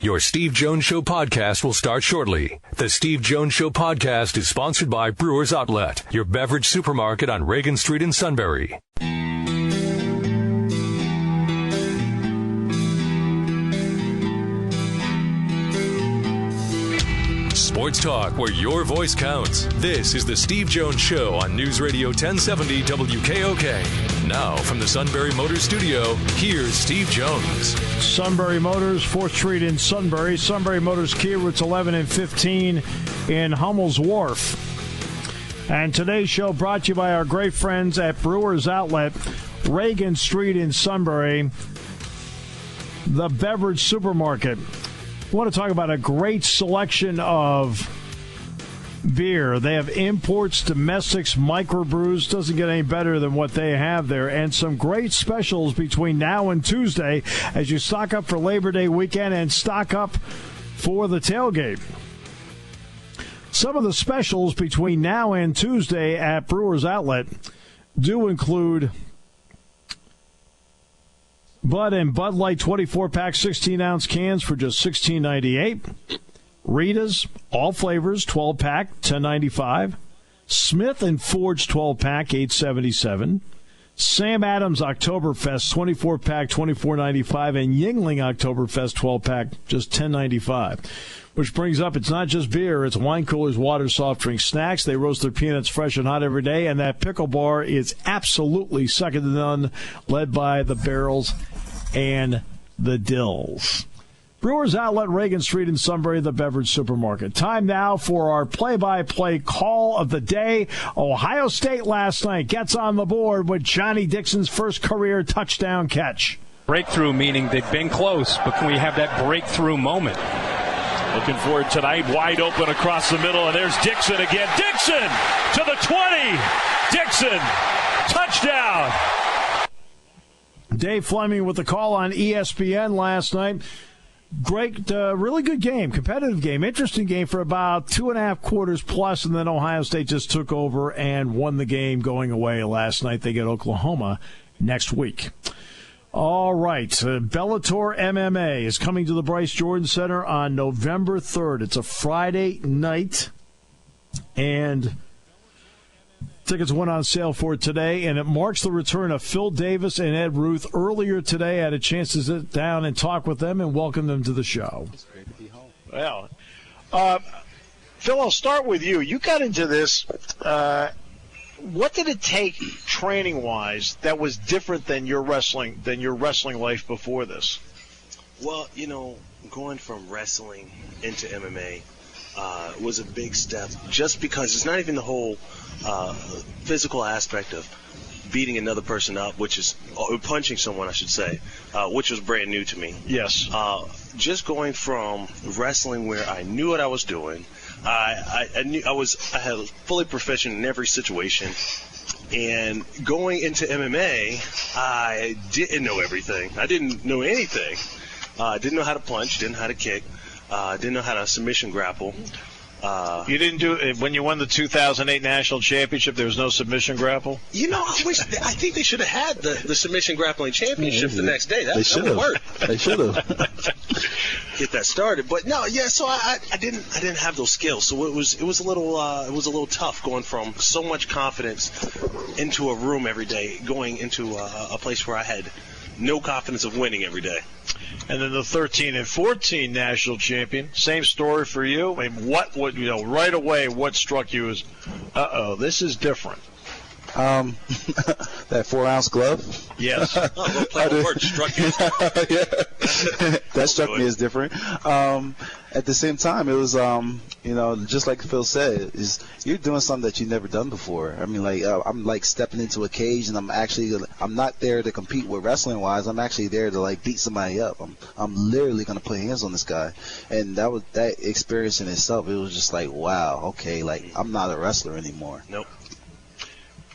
Your Steve Jones Show podcast will start shortly. The Steve Jones Show podcast is sponsored by Brewers Outlet, your beverage supermarket on Reagan Street in Sunbury. Sports talk where your voice counts. This is the Steve Jones Show on News Radio 1070 WKOK. Now from the Sunbury Motors Studio, here's Steve Jones. Sunbury Motors, 4th Street in Sunbury. Sunbury Motors Kia, routes 11 and 15 in Hummel's Wharf. And today's show brought to you by our great friends at Brewers Outlet, Reagan Street in Sunbury, the beverage supermarket. I want to talk about a great selection of beer. They have imports, domestics, microbrews. Doesn't get any better than what they have there. And some great specials between now and Tuesday as you stock up for Labor Day weekend and stock up for the tailgate. Some of the specials between now and Tuesday at Brewers Outlet do include Bud and Bud Light 24-pack 16-ounce cans for just $16.98. Rita's, all flavors, 12-pack, $10.95. Smith & Forge 12-pack, $8.77. Sam Adams Oktoberfest 24-pack, $24.95. And Yingling Oktoberfest 12-pack, just $10.95. Which brings up, it's not just beer, it's wine coolers, water, soft drinks, snacks. They roast their peanuts fresh and hot every day, and that pickle bar is absolutely second to none, led by the Barrels and the Dills. Brewers Outlet, Reagan Street in Sunbury, the beverage supermarket. Time now for our play-by-play call of the day. Ohio State last night gets on the board with Johnny Dixon's first career touchdown catch. Breakthrough, meaning they've been close, but can we have that breakthrough moment? Looking for it tonight, wide open across the middle, and there's Dixon again. Dixon to the 20. Dixon, touchdown. Dave Fleming with the call on ESPN last night. Great, really good game, competitive game, interesting game for about 2.5 quarters plus, and then Ohio State just took over and won the game going away last night. They get Oklahoma next week. All right, Bellator MMA is coming to the Bryce Jordan Center on November 3rd. It's a Friday night, and tickets went on sale for today, and it marks the return of Phil Davis and Ed Ruth. Earlier today, I had a chance to sit down and talk with them and welcome them to the show. It's great to be home. Well, Phil, I'll start with you. You got into this. What did it take training-wise that was different than your wrestling life before this? Well, going from wrestling into MMA was a big step, just because it's not even the whole physical aspect of beating another person up, which is punching someone, I should say, which was brand new to me. Yes. Just going from wrestling, where I knew what I was doing. I knew I had fully proficient in every situation, and going into MMA, I didn't know everything. I didn't know anything. Didn't know how to punch, didn't know how to kick, didn't know how to submission grapple. You didn't do it when you won the 2008 national championship. There was no submission grapple. I think they should have had the submission grappling championship the next day. That would work. They should have get that started. But no, yeah. So I didn't have those skills. So it was a little tough going from so much confidence into a room every day, going into a place where I had no confidence of winning every day. And then the 13 and 14 national champion. Same story for you. I mean, what would right away? What struck you as, this is different? That 4-ounce glove. Yes. Struck you. Yeah. That struck me as different. At the same time, it was, just like Phil said, you're doing something that you've never done before. I mean, I'm like stepping into a cage, and I'm not there to compete with wrestling wise. I'm actually there to beat somebody up. I'm literally going to put hands on this guy, and that experience in itself. It was just like, wow, okay, I'm not a wrestler anymore. Nope.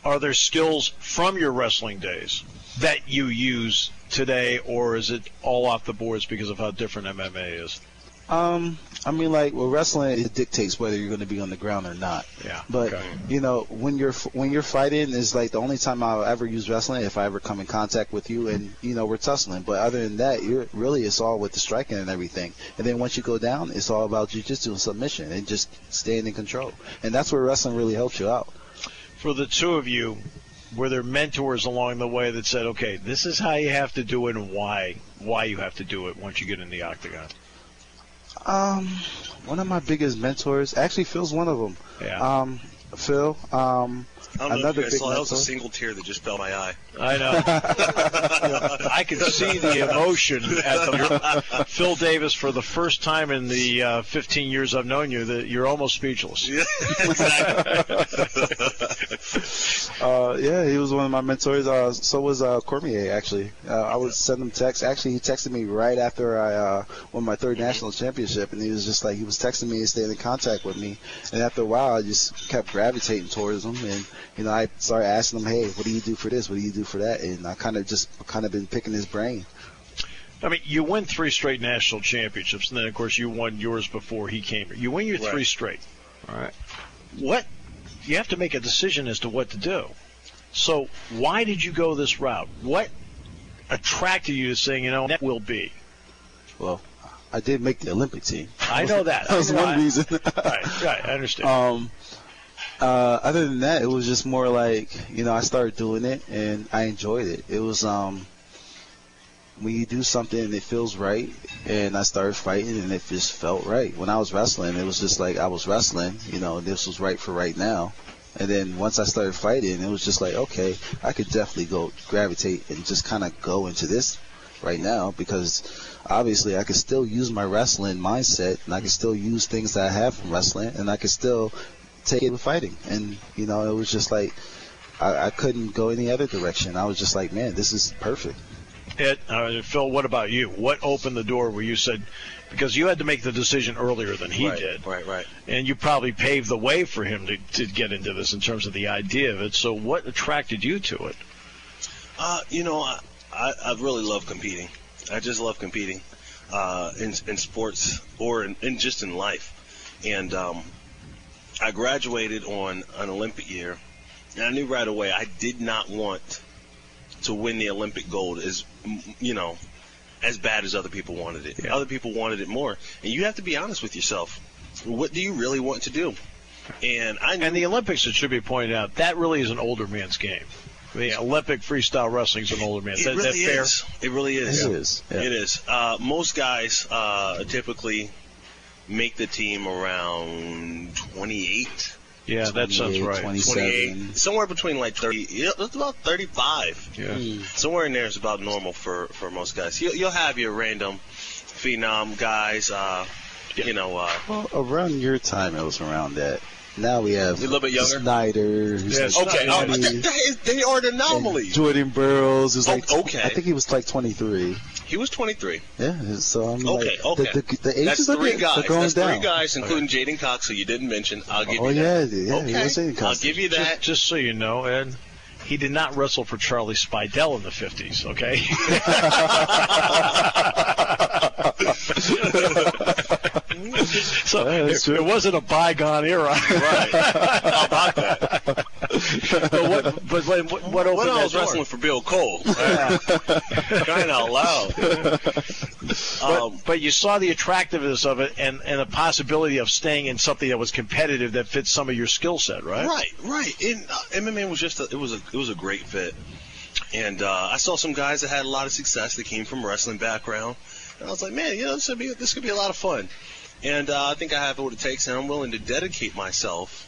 Are there skills from your wrestling days that you use today, or is it all off the boards because of how different MMA is? I mean, like, with wrestling, it dictates whether you're going to be on the ground or not. Yeah. But, you know, when you're fighting is, like, the only time I'll ever use wrestling if I ever come in contact with you and, you know, we're tussling. But other than that, it's all with the striking and everything. And then once you go down, it's all about jiu-jitsu and submission and just staying in control. And that's where wrestling really helps you out. For the two of you, were there mentors along the way that said, okay, this is how you have to do it and why you have to do it once you get in the octagon? One of my biggest mentors, actually Phil's one of them. Yeah. Phil, I don't know if another you guys big saw, that was a mentor. single tear that just fell my eye. I know. I could see the emotion at Phil Davis, for the first time in the 15 years I've known you, that you're almost speechless. Yeah, exactly. Yeah, he was one of my mentors. So was Cormier, actually. I would send him texts. Actually, he texted me right after I won my third national championship, and he was just like, he was texting me and staying in contact with me. And after a while, I just kept gravitating towards him, and you know, I started asking him, hey, what do you do for this? What do you do for that? And I kind of been picking his brain. I mean, you win 3 straight national championships, and then, of course, you won yours before he came here. You win your 3 straight. All right. You have to make a decision as to what to do. So why did you go this route? What attracted you to saying, you know, that will be? Well, I did make the Olympic team. I know that. That was one reason. Right, I understand. Other than that, it was just more like, you know, I started doing it and I enjoyed it. It was when you do something and it feels right, and I started fighting and it just felt right. When I was wrestling, it was just like I was wrestling, you know, this was right for right now. And then once I started fighting, it was just like, okay, I could definitely gravitate and just kind of go into this right now, because obviously I could still use my wrestling mindset, and I can still use things that I have from wrestling, and I could still take it with fighting. And, you know, it was just like I couldn't go any other direction. I was just like, man, this is perfect. Phil, what about you? What opened the door where you said, because you had to make the decision earlier than he did. Right. And you probably paved the way for him to get into this in terms of the idea of it. So what attracted you to it? You know, I really love competing. I just love competing in sports or in just in life. And I graduated on an Olympic year, and I knew right away I did not want to win the Olympic gold as bad as other people wanted it. Yeah. Other people wanted it more. And you have to be honest with yourself. What do you really want to do? And the Olympics, it should be pointed out, that really is an older man's game. The Olympic freestyle wrestling is an older man. It really is. It really is. It is. Yeah. It is. Most guys typically make the team around 28. Yeah, that sounds right. 28, somewhere between like 30. It's about 35. Yeah. Somewhere in there is about normal for most guys. You'll have your random phenom guys. Well, around your time, it was around that. Now we have a little bit younger. Snyder. Yes. Okay. They are an anomaly. Jordan Burroughs is like. Okay. I think he was like 23. He was 23. Yeah. So I'm okay. The ages That's 3 guys. going That's down. 3 guys, including Jaden Cox, who you didn't mention. I'll give you that. Yeah. Okay. He was Jaden Cox. I'll give you that. Just so you know, Ed, he did not wrestle for Charlie Spidell in the 50s. Okay. So it wasn't a bygone era. Right. How about that? What opened I was that door? wrestling for Bill Cole. Kind of loud. But you saw the attractiveness of it and the possibility of staying in something that was competitive that fits some of your skill set, right? Right. And MMA was just it was a great fit. And I saw some guys that had a lot of success that came from wrestling background. And I was like, man, this could be a lot of fun. And I think I have what it takes, and I'm willing to dedicate myself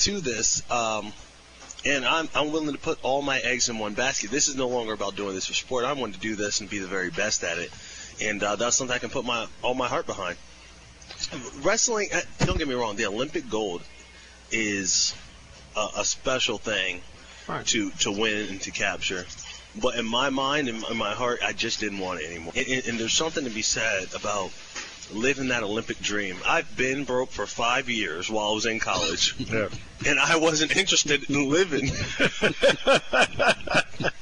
to this. And I'm willing to put all my eggs in one basket. This is no longer about doing this for sport. I want to do this and be the very best at it. And that's something I can put all my heart behind. Wrestling, don't get me wrong, the Olympic gold is a special thing to win and to capture. But in my mind and in my heart, I just didn't want it anymore. And there's something to be said about living that Olympic dream. I've been broke for 5 years while I was in college, and I wasn't interested in living.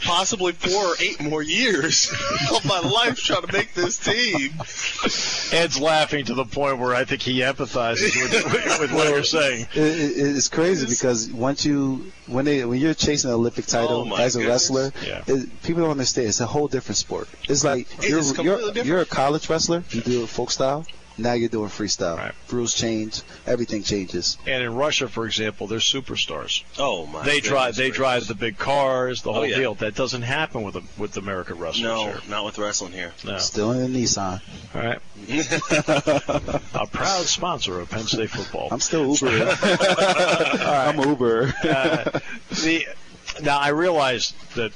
possibly 4 or 8 more years of my life trying to make this team. Ed's laughing to the point where I think he empathizes with what you're saying. It's crazy because when you're chasing an Olympic title as a wrestler, people don't understand. It's a whole different sport. It's like you're a college wrestler. You do folk style. Now you're doing freestyle. Right. Rules change. Everything changes. And in Russia, for example, they're superstars. Oh my! They drive the big cars, the whole deal. That doesn't happen with American wrestlers. No, here. not with wrestling here. No. Still in a Nissan. All right. A proud sponsor of Penn State football. I'm still Uber. I'm Uber. Now I realize that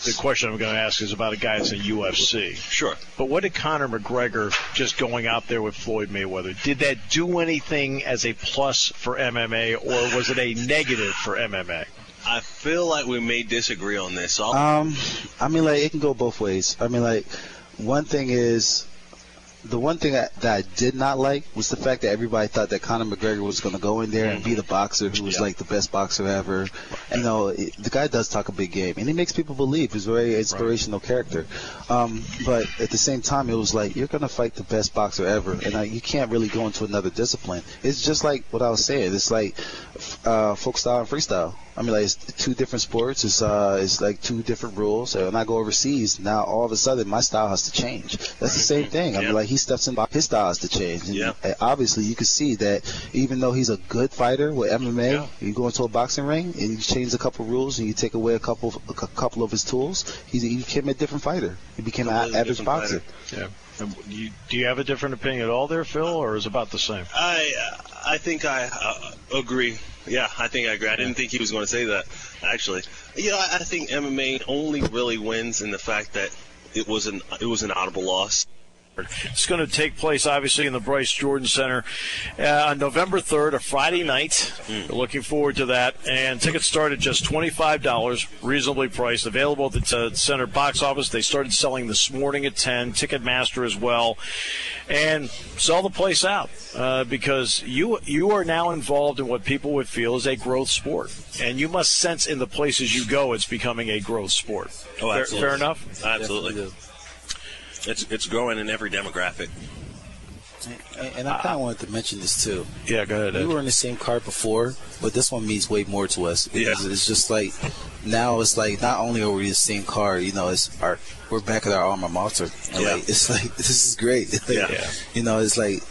the question I'm going to ask is about a guy that's in UFC. Sure. But what did Conor McGregor just going out there with Floyd Mayweather, did that do anything as a plus for MMA, or was it a negative for MMA? I feel like we may disagree on this. I mean, like, it can go both ways. I mean, like, the one thing that I did not like was the fact that everybody thought that Conor McGregor was going to go in there and be the boxer who was like the best boxer ever. You know, the guy does talk a big game, and he makes people believe. He's a very inspirational character. But at the same time, it was like, you're going to fight the best boxer ever, and you can't really go into another discipline. It's just like what I was saying. It's like folk style and freestyle. I mean, like, it's 2 different sports. It's like 2 different rules. So when I go overseas, now all of a sudden my style has to change. That's the same thing. I mean, like, he steps in, his style has to change. And obviously, you can see that even though he's a good fighter with MMA, you go into a boxing ring and you change a couple rules and you take away a couple of his tools, he became a different fighter. He became an average boxer. Yeah. Do you have a different opinion at all there, Phil, or is it about the same? I think I agree. Yeah, I think I agree. I didn't think he was going to say that, actually. You know, I think MMA only really wins in the fact that it was an audible loss. It's going to take place, obviously, in the Bryce Jordan Center on November 3rd, a Friday night. We're looking forward to that. And tickets start at just $25, reasonably priced. Available at the center box office. They started selling this morning at 10. Ticketmaster as well. And sell the place out because you are now involved in what people would feel is a growth sport. And you must sense in the places you go it's becoming a growth sport. Oh, absolutely. Fair enough? Absolutely. It's growing in every demographic. And I kind of wanted to mention this too. Yeah, go ahead, Ed. We were in the same car before, but this one means way more to us. It's just like, now it's like, not only are we in the same car, you know, we're back at our alma mater. And like, it's like, this is great. Like, you know, it's like,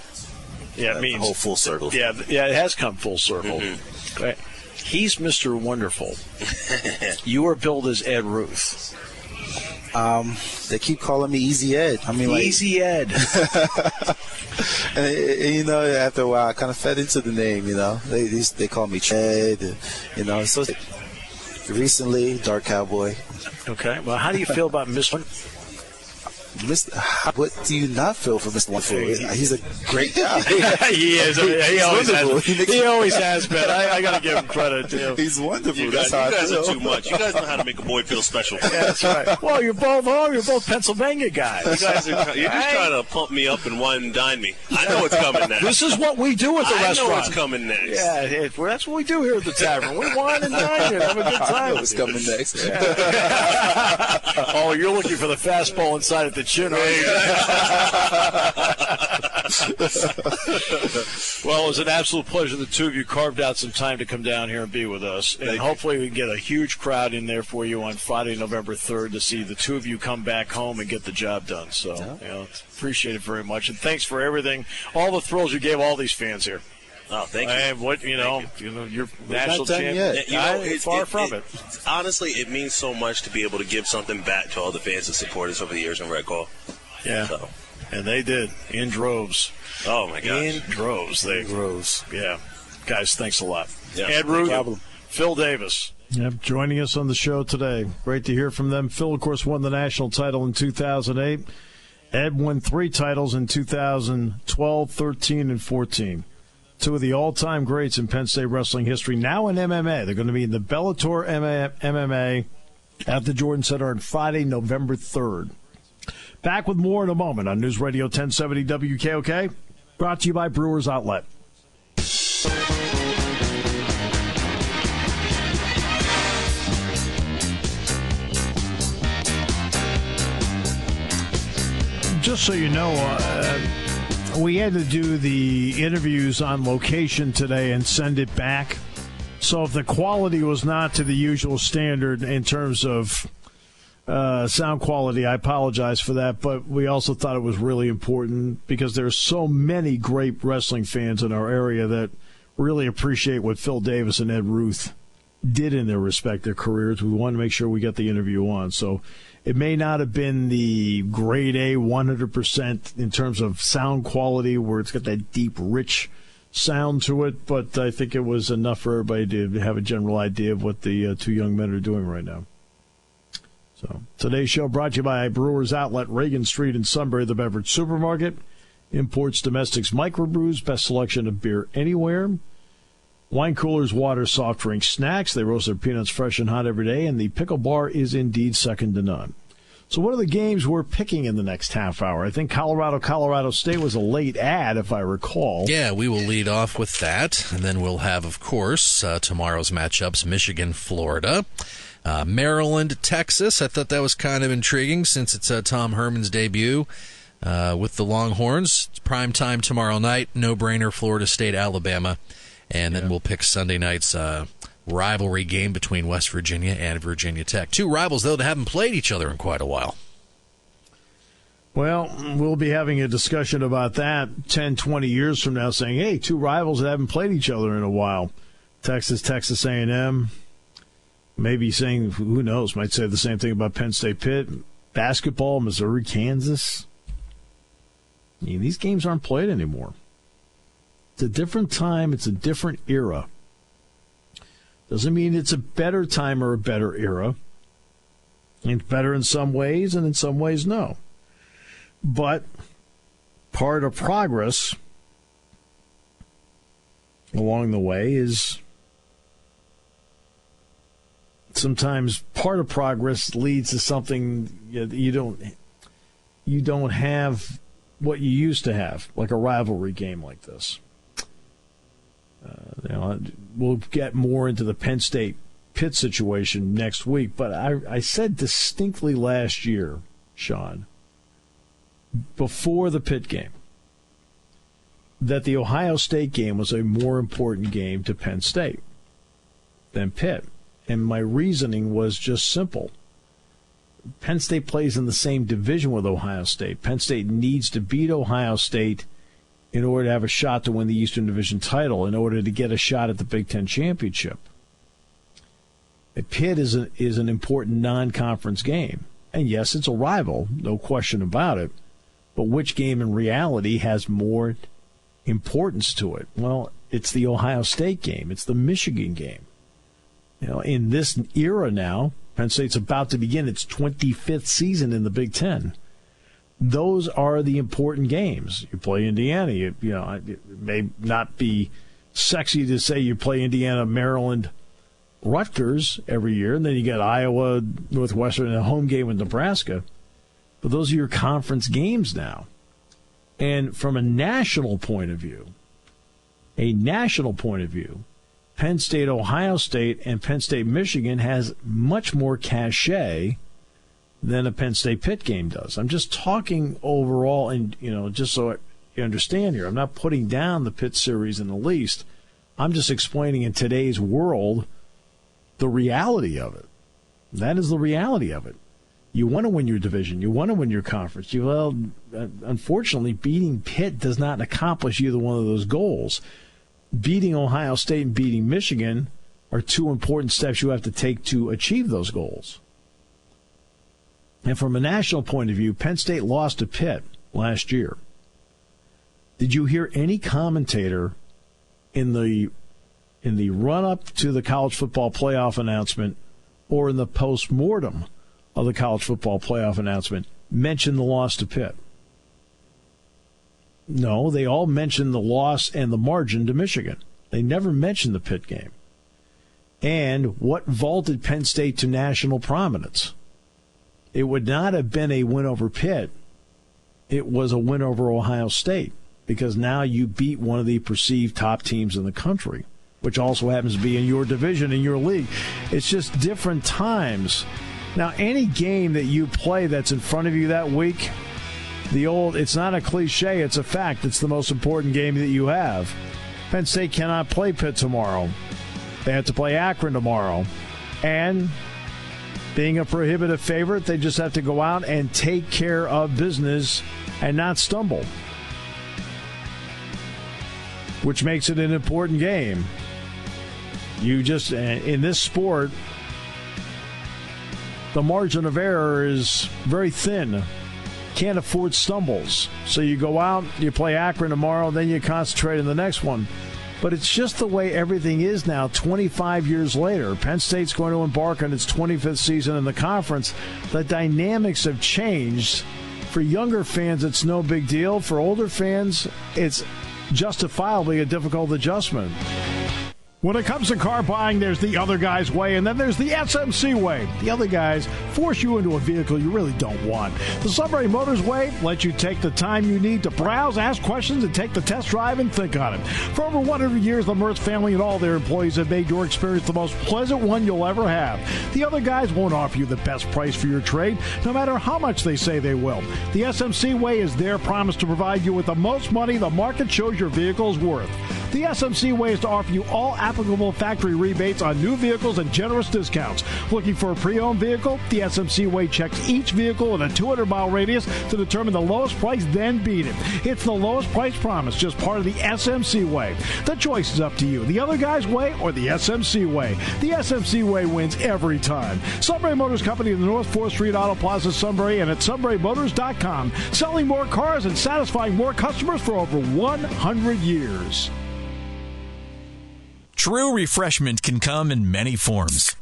it means the whole full circle. Yeah, it has come full circle. Mm-hmm. Right. He's Mr. Wonderful. You are billed as Ed Ruth. They keep calling me Easy Ed. I mean, like, Easy Ed. and, you know, after a while, I kind of fed into the name. You know, they call me Ed. You know, so recently, Dark Cowboy. Okay. Well, how do you feel about Mr. What do you not feel for Mr. Wonderful? He's a great guy. He is. He always has been. I got to give him credit too. He's wonderful. You guys are too much. You guys know how to make a boy feel special. Yeah, that's right. Well, you're both Pennsylvania guys. You guys you're just trying to pump me up and wine and dine me. I know what's coming next. This is what we do at the restaurant. I know what's coming next. Yeah, that's what we do here at the tavern. We wine and dine and have a good time. I know what's coming next. Oh, you're looking for the fastball inside at the chin, aren't you? Well, it was an absolute pleasure. The two of you carved out some time to come down here and be with us. And hopefully we can get a huge crowd in there for you on Friday, November 3rd to see the two of you come back home and get the job done. So, appreciate it very much. And thanks for everything, all the thrills you gave all these fans here. Oh, thank you. And you're national champion. Far from it. Honestly, it means so much to be able to give something back to all the fans and supporters over the years in Red Claw. Yeah, and they did in droves. Oh my gosh, in droves. Yeah, guys, thanks a lot. Yeah. Ed Ruth, Phil Davis. Yep, joining us on the show today. Great to hear from them. Phil, of course, won the national title in 2008. Ed won 3 titles in 2012, 13, and 14. 2 of the all-time greats in Penn State wrestling history. Now in MMA, they're going to be in the Bellator MMA at the Jordan Center on Friday, November 3rd. Back with more in a moment on News Radio 1070 WKOK, brought to you by Brewers Outlet. Just so you know, we had to do the interviews on location today and send it back. So if the quality was not to the usual standard in terms of sound quality, I apologize for that. But we also thought it was really important because there's so many great wrestling fans in our area that really appreciate what Phil Davis and Ed Ruth did in their respective careers. We wanted to make sure we got the interview on. So it may not have been the grade A 100% in terms of sound quality where it's got that deep, rich sound to it, but I think it was enough for everybody to have a general idea of what the two young men are doing right now. So today's show brought to you by Brewers Outlet, Reagan Street in Sunbury, the beverage supermarket. Imports, domestics, microbrews, best selection of beer anywhere. Wine coolers, water, soft drinks, snacks. They roast their peanuts fresh and hot every day, and the pickle bar is indeed second to none. So what are the games we're picking in the next half hour? I think Colorado State was a late ad, if I recall. Yeah, we will lead off with that, and then we'll have, of course, tomorrow's matchups, Michigan, Florida. Maryland, Texas. I thought that was kind of intriguing since it's Tom Herman's debut with the Longhorns. It's prime time tomorrow night. No-brainer, Florida State, Alabama. And then we'll pick Sunday night's rivalry game between West Virginia and Virginia Tech. Two rivals, though, that haven't played each other in quite a while. Well, we'll be having a discussion about that 10, 20 years from now, saying, hey, two rivals that haven't played each other in a while. Texas A&M. Maybe saying, who knows, might say the same thing about Penn State Pitt. Basketball, Missouri, Kansas. I mean, these games aren't played anymore. It's a different time. It's a different era. Doesn't mean it's a better time or a better era. It's better in some ways, and in some ways, no. But part of progress along the way is sometimes part of progress leads to something you don't have what you used to have, like a rivalry game like this. We'll get more into the Penn State Pitt situation next week, but I said distinctly last year, Sean, before the Pitt game, that the Ohio State game was a more important game to Penn State than Pitt. And my reasoning was just simple. Penn State plays in the same division with Ohio State. Penn State needs to beat Ohio State in order to have a shot to win the Eastern Division title, in order to get a shot at the Big Ten championship. Pitt is an important non-conference game. And yes, it's a rival, no question about it. But which game in reality has more importance to it? Well, it's the Ohio State game. It's the Michigan game. In this era now, Penn State's about to begin its 25th season in the Big Ten. Those are the important games. You play Indiana. It may not be sexy to say you play Indiana, Maryland, Rutgers every year, and then you got Iowa, Northwestern, and a home game with Nebraska. But those are your conference games now. And from a national point of view, Penn State, Ohio State, and Penn State, Michigan has much more cachet than a Penn State Pitt game does. I'm just talking overall, and just so you understand here, I'm not putting down the Pitt series in the least. I'm just explaining in today's world the reality of it. That is the reality of it. You want to win your division. You want to win your conference. Unfortunately, beating Pitt does not accomplish either one of those goals. Beating Ohio State and beating Michigan are two important steps you have to take to achieve those goals. And from a national point of view, Penn State lost to Pitt last year. Did you hear any commentator in the run-up to the college football playoff announcement or in the post-mortem of the college football playoff announcement mention the loss to Pitt? No, they all mentioned the loss and the margin to Michigan. They never mentioned the Pitt game. And what vaulted Penn State to national prominence? It would not have been a win over Pitt. It was a win over Ohio State, because now you beat one of the perceived top teams in the country, which also happens to be in your division, in your league. It's just different times. Now, any game that you play that's in front of you that week, It's not a cliche, it's a fact. It's the most important game that you have. Penn State cannot play Pitt tomorrow. They have to play Akron tomorrow. And being a prohibitive favorite, they just have to go out and take care of business and not stumble, which makes it an important game. You just, in this sport, the margin of error is very thin. Can't afford stumbles. So you go out, you play Akron tomorrow, then you concentrate on the next one. But it's just the way everything is now 25 years later. Penn State's going to embark on its 25th season in the conference. The dynamics have changed. For younger fans, it's no big deal. For older fans, it's justifiably a difficult adjustment. When it comes to car buying, there's the other guy's way, and then there's the SMC way. The other guys force you into a vehicle you really don't want. The Sunbury Motors way lets you take the time you need to browse, ask questions, and take the test drive and think on it. For over 100 years, the Mertz family and all their employees have made your experience the most pleasant one you'll ever have. The other guys won't offer you the best price for your trade, no matter how much they say they will. The SMC way is their promise to provide you with the most money the market shows your vehicle is worth. The SMC way is to offer you all applicable factory rebates on new vehicles and generous discounts. Looking for a pre-owned vehicle? The SMC way checks each vehicle in a 200-mile radius to determine the lowest price, then beat it. It's the lowest price promise, just part of the SMC way. The choice is up to you. The other guy's way or the SMC way. The SMC way wins every time. Sunbury Motors Company in the North 4th Street Auto Plaza, Sunbury, and at sunburymotors.com. Selling more cars and satisfying more customers for over 100 years. True refreshment can come in many forms,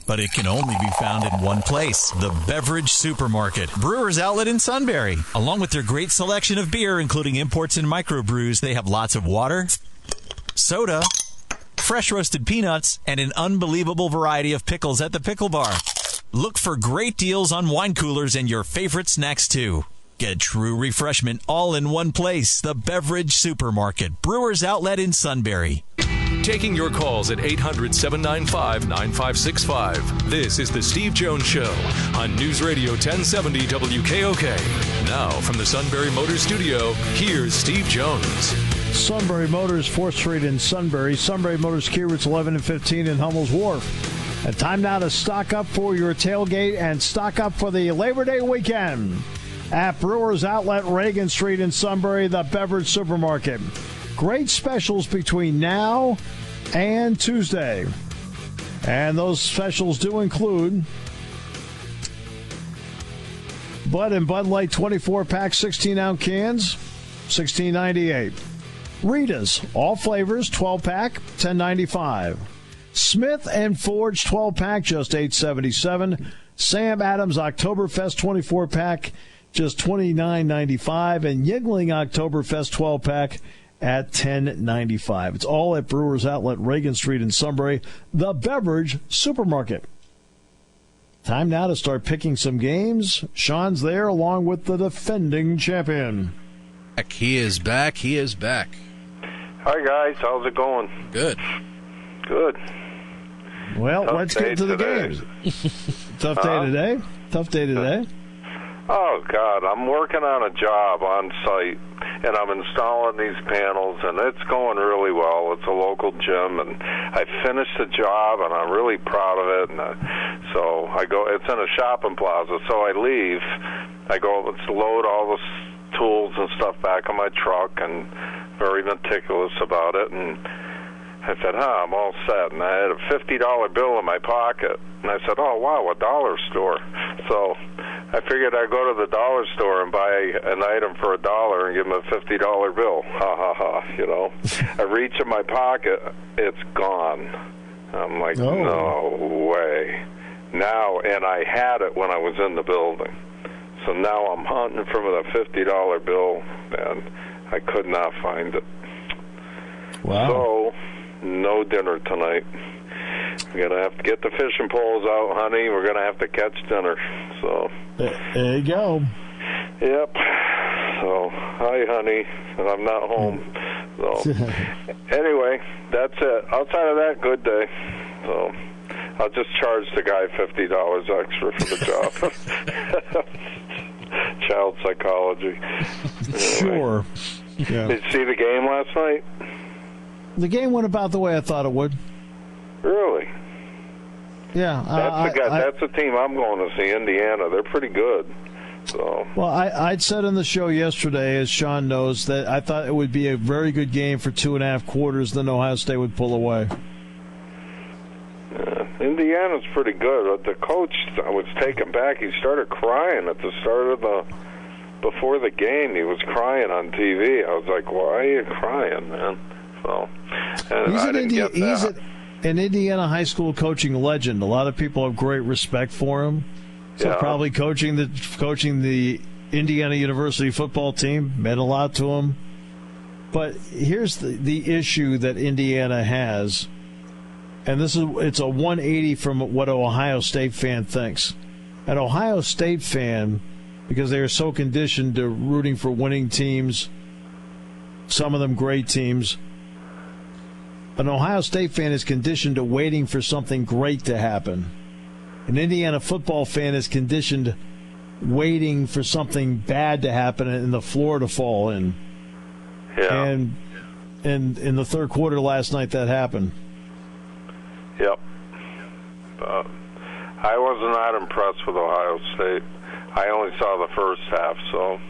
but it can only be found in one place, the Beverage Supermarket, Brewers Outlet in Sunbury. Along with their great selection of beer, including imports and microbrews, they have lots of water, soda, fresh roasted peanuts, and an unbelievable variety of pickles at the pickle bar. Look for great deals on wine coolers and your favorite snacks, too. Get true refreshment all in one place, the Beverage Supermarket, Brewers Outlet in Sunbury. Taking your calls at 800-795-9565. This is the Steve Jones Show on News Radio 1070 WKOK. Now from the Sunbury Motors Studio, here's Steve Jones. Sunbury Motors, 4th Street in Sunbury. Sunbury Motors Key Routes 11 and 15 in Hummel's Wharf. And time now to stock up for your tailgate and stock up for the Labor Day weekend at Brewers Outlet, Reagan Street in Sunbury, the Beverage Supermarket. Great specials between now and Tuesday. And those specials do include Bud and Bud Light 24-pack 16-ounce cans, $16.98. Rita's, all flavors, 12-pack, $10.95. Smith & Forge 12-pack, just $8.77. Sam Adams Oktoberfest 24-pack, just $29.95. And Yingling Oktoberfest 12-pack at $10.95. It's all at Brewers Outlet, Reagan Street in Sunbury, the Beverage Supermarket. Time now to start picking some games. Sean's there along with the defending champion. He is back. He is back. Hi, guys. How's it going? Good. Good. Well, Tough let's get to the today. games. Tough day today? Tough day today? Oh, God. I'm working on a job on site, and I'm installing these panels, and it's going really well. It's a local gym, and I finished the job, and I'm really proud of it. And so I go. It's in a shopping plaza, so I leave. I go to load all the tools and stuff back in my truck, and very meticulous about it. And I said, I'm all set. And I had a $50 bill in my pocket. And I said, oh, wow, a dollar store. So I figured I'd go to the dollar store and buy an item for $1 and give them a $50 bill. Ha, ha, ha, you know. I reach in my pocket, it's gone. I'm like, No way. Now, and I had it when I was in the building. So now I'm hunting for the $50 bill, and I could not find it. Wow. So, no dinner tonight. We're going to have to get the fishing poles out, honey. We're going to have to catch dinner. So there you go. Yep. So, hi, honey. And I'm not home. So, anyway, that's it. Outside of that, good day. So, I'll just charge the guy $50 extra for the job. child psychology. Sure. Yeah. Did you see the game last night? The game went about the way I thought it would. Really? Yeah. That's the team I'm going to see, Indiana. They're pretty good. So. Well, I'd said on the show yesterday, as Sean knows, that I thought it would be a very good game for 2.5 quarters, then Ohio State would pull away. Indiana's pretty good. The coach was taken back. He started crying at the start of before the game. He was crying on TV. I was like, why are you crying, man? So, he's an Indiana high school coaching legend. A lot of people have great respect for him. So probably coaching the Indiana University football team meant a lot to him. But here's the issue that Indiana has, and it's a 180 from what an Ohio State fan thinks. An Ohio State fan, because they are so conditioned to rooting for winning teams, some of them great teams, an Ohio State fan is conditioned to waiting for something great to happen. An Indiana football fan is conditioned waiting for something bad to happen and the floor to fall in. Yeah. And in the third quarter last night, that happened. Yep. I was not impressed with Ohio State. I only saw the first half, so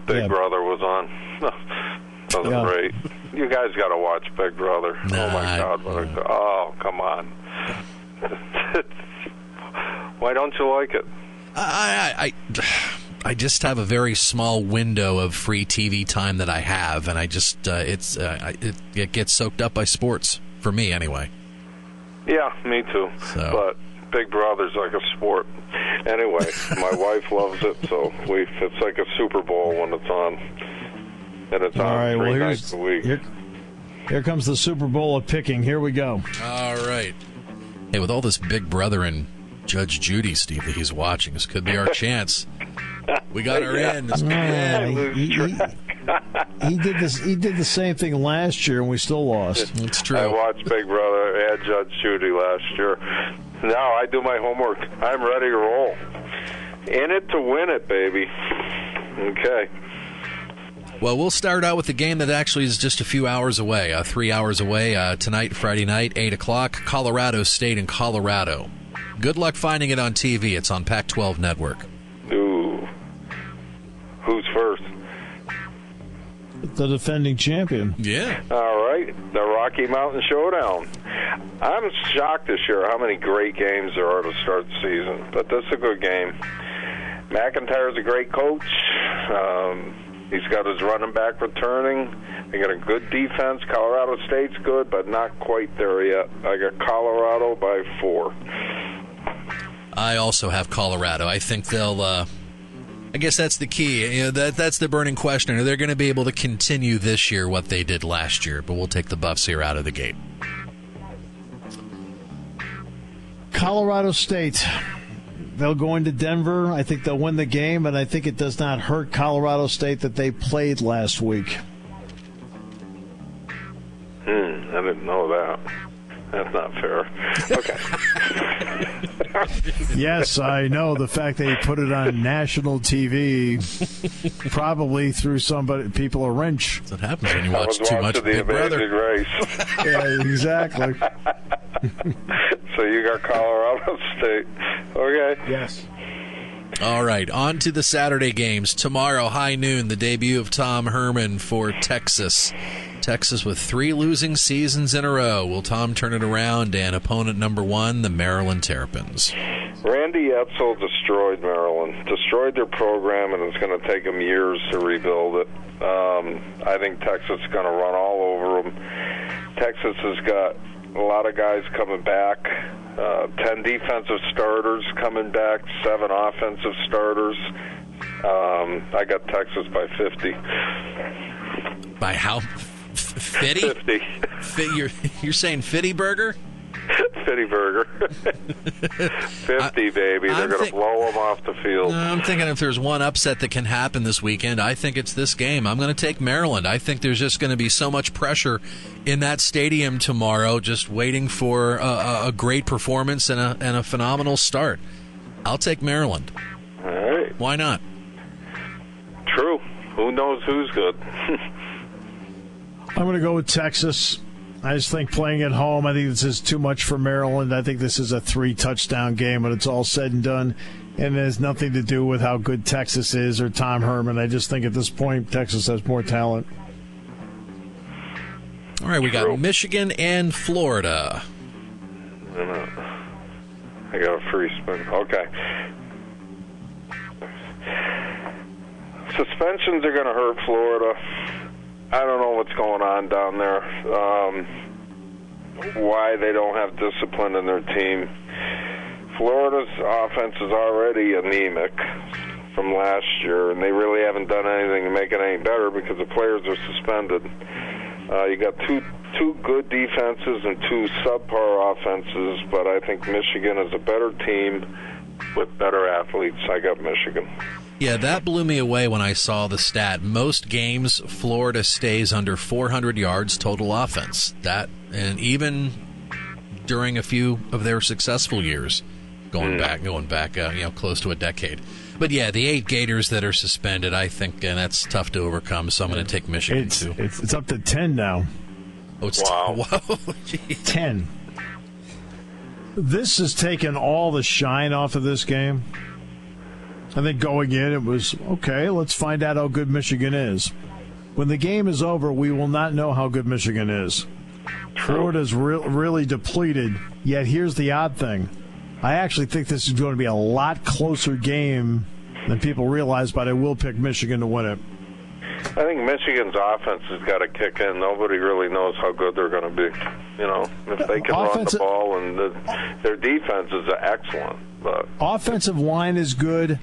Big Brother was on. Wasn't great. You guys got to watch Big Brother. Oh, my God. Oh, come on. Why don't you like it? I just have a very small window of free TV time that I have, and I just it gets soaked up by sports for me anyway. Yeah, me too. So. But Big Brother's like a sport. Anyway, my wife loves it, so it's like a Super Bowl when it's on, and it's on 3 nights a week. Here comes the Super Bowl of picking. Here we go. All right. Hey, with all this Big Brother and Judge Judy, Steve, that he's watching, this could be our chance. We got her in. He did this. He did the same thing last year, and we still lost. It's true. I watched Big Brother and Judge Judy last year. Now I do my homework. I'm ready to roll. In it to win it, baby. Okay. Well, we'll start out with the game that actually is just a few hours away, 3 hours away tonight, Friday night, 8 o'clock, Colorado State in Colorado. Good luck finding it on TV. It's on Pac-12 Network. Ooh. Who's first? The defending champion. Yeah. All right. The Rocky Mountain Showdown. I'm shocked this year how many great games there are to start the season, but this is a good game. McIntyre's a great coach. He's got his running back returning. They got a good defense. Colorado State's good, but not quite there yet. I got Colorado by 4. I also have Colorado. I think they'll. I guess that's the key. You know, that's the burning question. Are they going to be able to continue this year what they did last year? But we'll take the Buffs here out of the gate. Colorado State. They'll go into Denver. I think they'll win the game, and I think it does not hurt Colorado State that they played last week. I didn't know that. That's not fair. Okay. Yes, I know. The fact they put it on national TV probably threw people a wrench. That's what happens when you watch too much Big Brother. Race. Yeah, exactly. So you got Colorado State. Okay. Yes. All right, on to the Saturday games. Tomorrow, high noon, the debut of Tom Herman for Texas. Texas with 3 losing seasons in a row. Will Tom turn it around? And opponent number 1, the Maryland Terrapins. Randy Edsall destroyed Maryland, destroyed their program, and it's going to take them years to rebuild it. I think Texas is going to run all over them. Texas has got a lot of guys coming back. 10 defensive starters coming back, 7 offensive starters. I got Texas by 50. By how? 50? 50. You're saying Fitty Burger? Fitty Burger. 50, baby. They're going to blow them off the field. I'm thinking if there's one upset that can happen this weekend, I think it's this game. I'm going to take Maryland. I think there's just going to be so much pressure in that stadium tomorrow, just waiting for a great performance and a phenomenal start. I'll take Maryland. All right. Why not? True. Who knows who's good? I'm going to go with Texas. I just think playing at home, I think this is too much for Maryland. I think this is a 3-touchdown game when it's all said and done, and it has nothing to do with how good Texas is or Tom Herman. I just think at this point, Texas has more talent. All right, we got Michigan and Florida. I got a free spin. Okay. Suspensions are going to hurt Florida. I don't know what's going on down there. Why they don't have discipline in their team. Florida's offense is already anemic from last year, and they really haven't done anything to make it any better because the players are suspended. You got two good defenses and two subpar offenses, but I think Michigan is a better team with better athletes. I got Michigan. Yeah, that blew me away when I saw the stat. Most games, Florida stays under 400 yards total offense. That, and even during a few of their successful years, going back, close to a decade. But yeah, the 8 Gators that are suspended, I think, and that's tough to overcome. So I'm going to take Michigan too. It's up to 10 now. Oh, it's wow. 10. This has taken all the shine off of this game. I think going in, it was, okay, let's find out how good Michigan is. When the game is over, we will not know how good Michigan is. Florida's really depleted, yet here's the odd thing. I actually think this is going to be a lot closer game than people realize, but I will pick Michigan to win it. I think Michigan's offense has got to kick in. Nobody really knows how good they're going to be. You know, if they can run the ball, and their defense is excellent. But offensive line is good.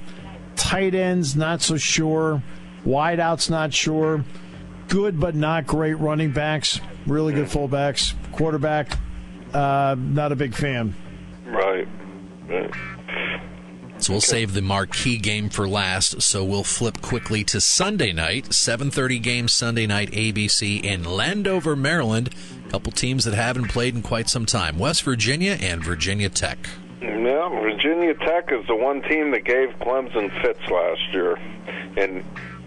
Tight ends, not so sure. Wideouts, not sure. Good but not great running backs. Really good fullbacks. Quarterback, not a big fan. Right. So we'll save the marquee game for last, so we'll flip quickly to Sunday night. 7:30 game Sunday night, ABC in Landover, Maryland. A couple teams that haven't played in quite some time. West Virginia and Virginia Tech. Yeah, Virginia Tech is the one team that gave Clemson fits last year and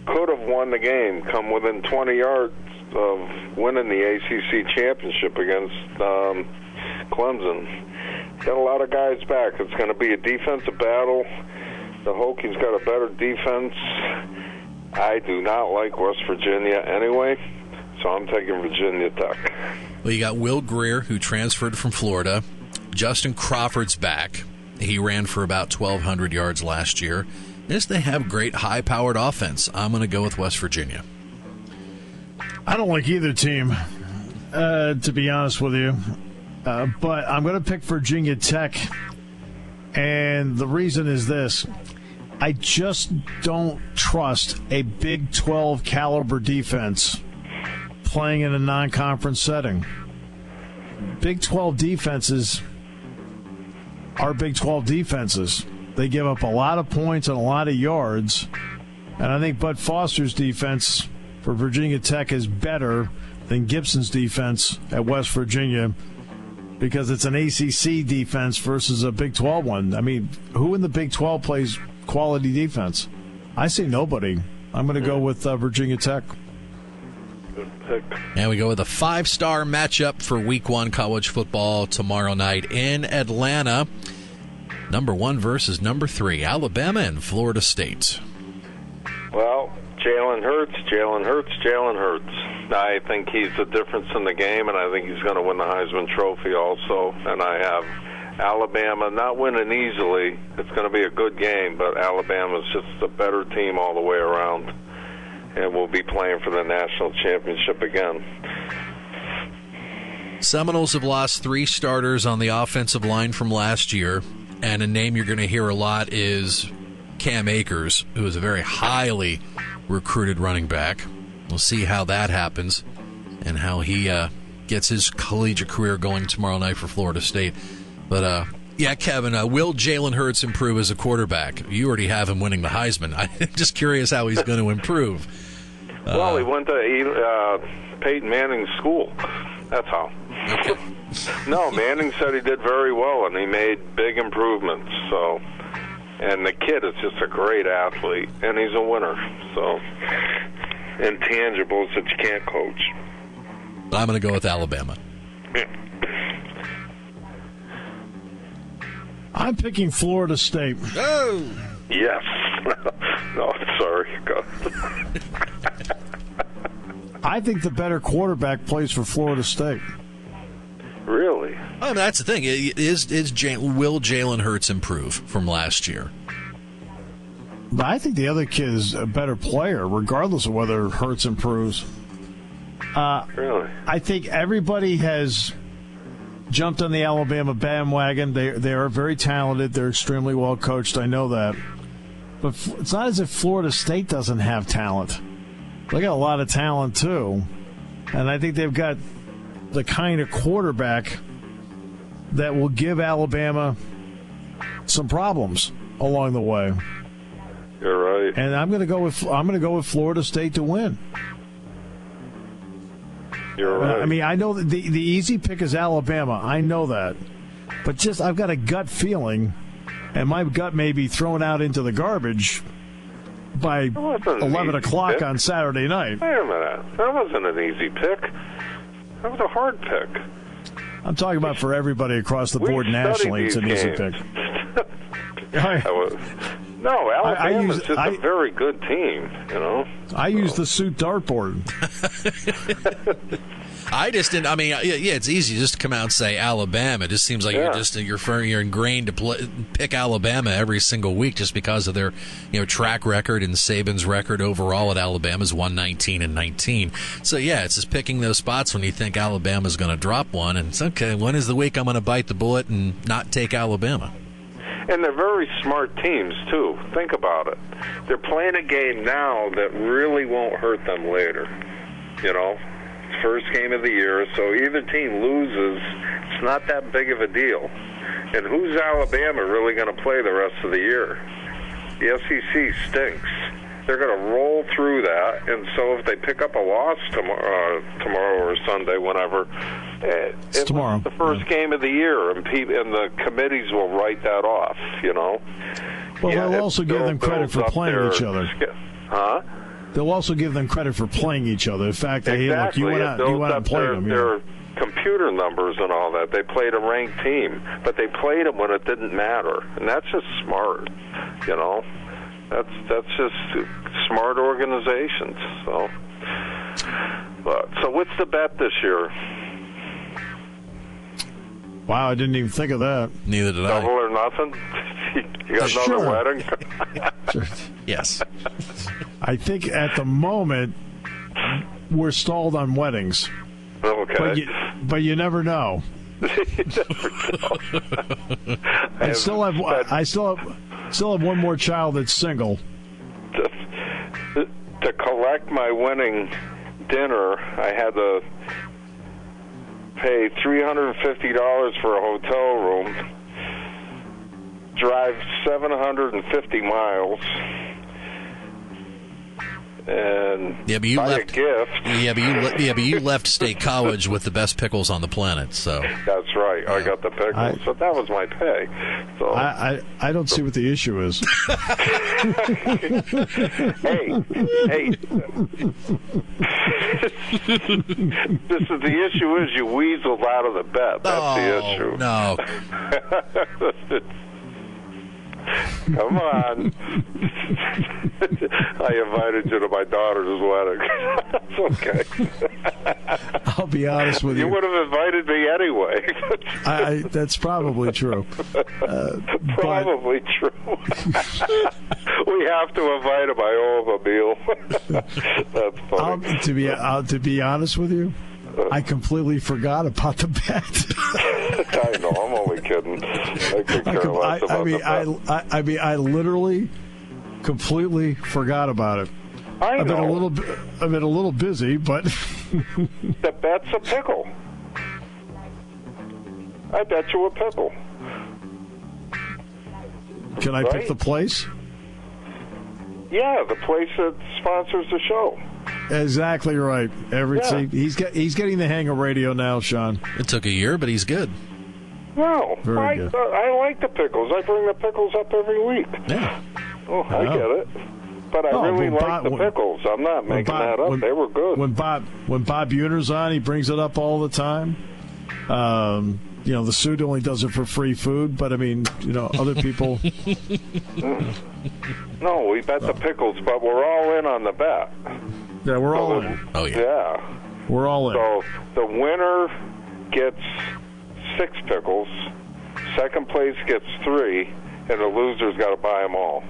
could have won the game, come within 20 yards of winning the ACC championship against Clemson. Got a lot of guys back. It's going to be a defensive battle. The Hokies got a better defense. I do not like West Virginia anyway, so I'm taking Virginia Tech. Well, you got Will Greer, who transferred from Florida. Justin Crawford's back. He ran for about 1,200 yards last year. They have great high-powered offense. I'm going to go with West Virginia. I don't like either team, to be honest with you. But I'm going to pick Virginia Tech, and the reason is this. I just don't trust a Big 12 caliber defense playing in a non-conference setting. Big 12 defenses are Big 12 defenses. They give up a lot of points and a lot of yards, and I think Bud Foster's defense for Virginia Tech is better than Gibson's defense at West Virginia, because it's an ACC defense versus a Big 12 one. I mean, who in the Big 12 plays quality defense? I say nobody. I'm going to go with Virginia Tech. And we go with a 5-star matchup for Week 1 college football tomorrow night in Atlanta. Number 1 versus number 3, Alabama and Florida State. Well, Jalen Hurts. I think he's the difference in the game, and I think he's going to win the Heisman Trophy also. And I have Alabama not winning easily. It's going to be a good game, but Alabama's just a better team all the way around, and we'll be playing for the national championship again. Seminoles have lost 3 starters on the offensive line from last year, and a name you're going to hear a lot is Cam Akers, who is a very highly recruited running back. We'll see how that happens and how he gets his collegiate career going tomorrow night for Florida State. But, yeah, Kevin, will Jalen Hurts improve as a quarterback? You already have him winning the Heisman. I'm just curious how he's going to improve. Well, he went to Peyton Manning's school. That's how. Okay. No, Manning said he did very well, and he made big improvements. So And the kid is just a great athlete, and he's a winner. So, intangibles that you can't coach. I'm going to go with Alabama. Yeah. I'm picking Florida State. Oh! Yes. No, sorry. Go. I think the better quarterback plays for Florida State. Really? Oh, no, that's the thing. Will Jalen Hurts improve from last year? But I think the other kid is a better player, regardless of whether Hurts improves. Really? I think everybody has jumped on the Alabama bandwagon. They are very talented. They're extremely well coached. I know that. But it's not as if Florida State doesn't have talent. They got a lot of talent, too. And I think they've got the kind of quarterback that will give Alabama some problems along the way. You're right. And I'm going to go with Florida State to win. You're right. I mean, I know that the easy pick is Alabama. I know that. But just I've got a gut feeling, and my gut may be thrown out into the garbage by 11 o'clock on Saturday night. Wait a minute. That wasn't an easy pick. That was a hard pick. I'm talking about for everybody across the board nationally. It's an easy pick. No, Alabama's just a very good team, you know. I use the suit dartboard. I just didn't. I mean, yeah, it's easy just to come out and say Alabama. It just seems like you're ingrained to pick Alabama every single week just because of their track record, and Saban's record overall at Alabama is 119-19. So yeah, it's just picking those spots when you think Alabama's going to drop one, and it's okay. When is the week I'm going to bite the bullet and not take Alabama? And they're very smart teams, too. Think about it. They're playing a game now that really won't hurt them later. You know, first game of the year, so either team loses, it's not that big of a deal. And who's Alabama really going to play the rest of the year? The SEC stinks. They're going to roll through that, and so if they pick up a loss tomorrow or Sunday, whenever, it's tomorrow. The first game of the year, and the committees will write that off, you know. Well, they'll also give them credit for playing each other. Huh? They'll also give them credit for playing each other. In fact, exactly. Look, you went out and played them. Their computer numbers and all that. They played a ranked team, but they played them when it didn't matter, and that's just smart, you know. That's just smart organizations. So what's the bet this year? Wow, I didn't even think of that. Neither did Double or nothing? You got another wedding? Sure. Yes. I think at the moment we're stalled on weddings. Okay. But you never know. I still have one more child that's single. To collect my winning dinner, I had to pay $350 for a hotel room, drive 750 miles, and buy a gift. Yeah, but you left State College with the best pickles on the planet. So that's right. I got the pickles, so that was my pay. So I don't see what the issue is. hey. The issue is you weaseled out of the bet. That's the issue. No. Come on. I invited you to my daughter's wedding. It's okay. I'll be honest with you. You would have invited me anyway. That's probably true. Probably true. We have to invite him. I owe him a meal. That's funny. To be honest with you, I completely forgot about the bet. I know. I'm only kidding. I could care less about the bet. I literally, completely forgot about it. I've been a little busy, but the bet's a pickle. I bet you a pickle. Can I pick the place? Yeah, the place that sponsors the show. Exactly right. He's getting the hang of radio now, Sean. It took a year, but he's good. No, Very good. I like the pickles. I bring the pickles up every week. Yeah. Oh, I get it. But I really like the pickles. I'm not making that up. They were good. When Bob Buhner's on, he brings it up all the time. The suit only does it for free food, but I mean, other people. No, we bet the pickles, but we're all in on the bet. Yeah, we're all in. Oh, yeah. Yeah. We're all in. So the winner gets 6 pickles, second place gets 3, and the loser's got to buy them all.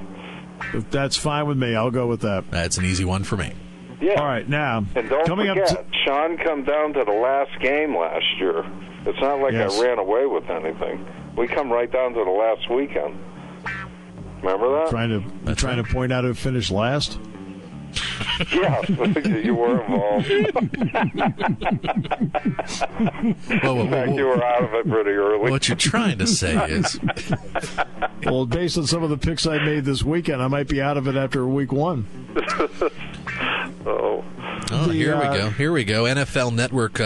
If that's fine with me, I'll go with that. That's an easy one for me. Yeah. All right, now. And don't forget, Shawn come down to the last game last year. It's not like I ran away with anything. We come right down to the last weekend. Remember that? Trying to point out who finished last? Yeah, you were involved. In fact, you were out of it pretty early. What you're trying to say is... Well, based on some of the picks I made this weekend, I might be out of it after week 1. Oh, here we go. NFL Network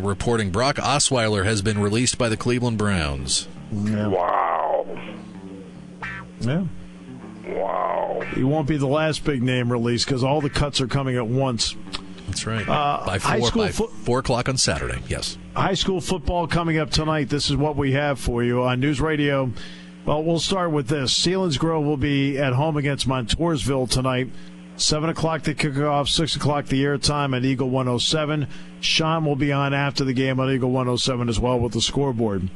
reporting Brock Osweiler has been released by the Cleveland Browns. Yeah. Wow. Yeah. Wow. He won't be the last big name release because all the cuts are coming at once. That's right. By 4 o'clock on Saturday, yes. High school football coming up tonight. This is what we have for you on News Radio. Well, we'll start with this. Selinsgrove will be at home against Montoursville tonight. 7 o'clock the kickoff, 6 o'clock the airtime at Eagle 107. Shawn will be on after the game on Eagle 107 as well with the scoreboard.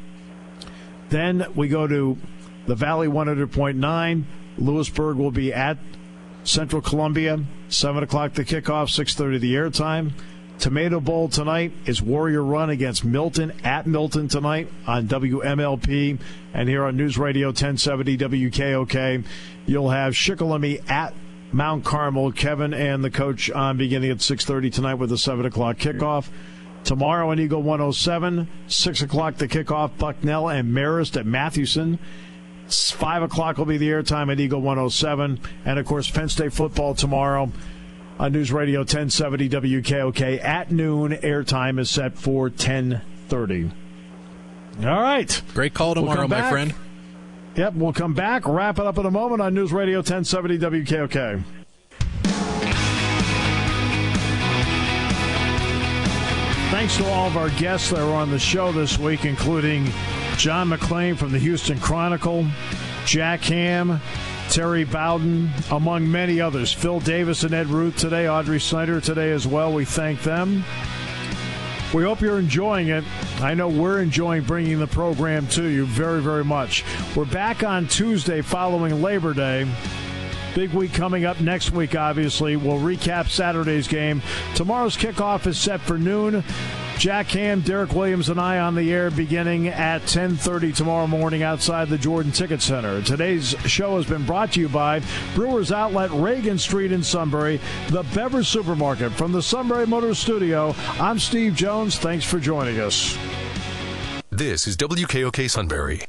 Then we go to the Valley 100.9. Lewisburg will be at Central Columbia. 7 o'clock the kickoff, 6:30 the airtime. Tomato Bowl tonight is Warrior Run against Milton at Milton tonight on WMLP. And here on News Radio 1070 WKOK, you'll have Shikellamy at Mount Carmel. Kevin and the coach on beginning at 6:30 tonight with a 7 o'clock kickoff. Tomorrow on Eagle 107, 6 o'clock the kickoff, Bucknell and Marist at Mathewson. 5 o'clock will be the airtime at Eagle 107. And, of course, Penn State football tomorrow on News Radio 1070 WKOK at noon. Airtime is set for 10:30. All right. Great call tomorrow, my friend. Yep, we'll come back. Wrap it up in a moment on News Radio 1070 WKOK. Thanks to all of our guests that were on the show this week, including John McClain from the Houston Chronicle, Jack Ham, Terry Bowden, among many others. Phil Davis and Ed Ruth today, Audrey Snyder today as well. We thank them. We hope you're enjoying it. I know we're enjoying bringing the program to you very, very much. We're back on Tuesday following Labor Day. Big week coming up next week, obviously. We'll recap Saturday's game. Tomorrow's kickoff is set for noon. Jack Ham, Derek Williams, and I on the air beginning at 10:30 tomorrow morning outside the Jordan Ticket Center. Today's show has been brought to you by Brewers Outlet, Reagan Street in Sunbury, the Beverage Supermarket. From the Sunbury Motor Studio, I'm Steve Jones. Thanks for joining us. This is WKOK Sunbury.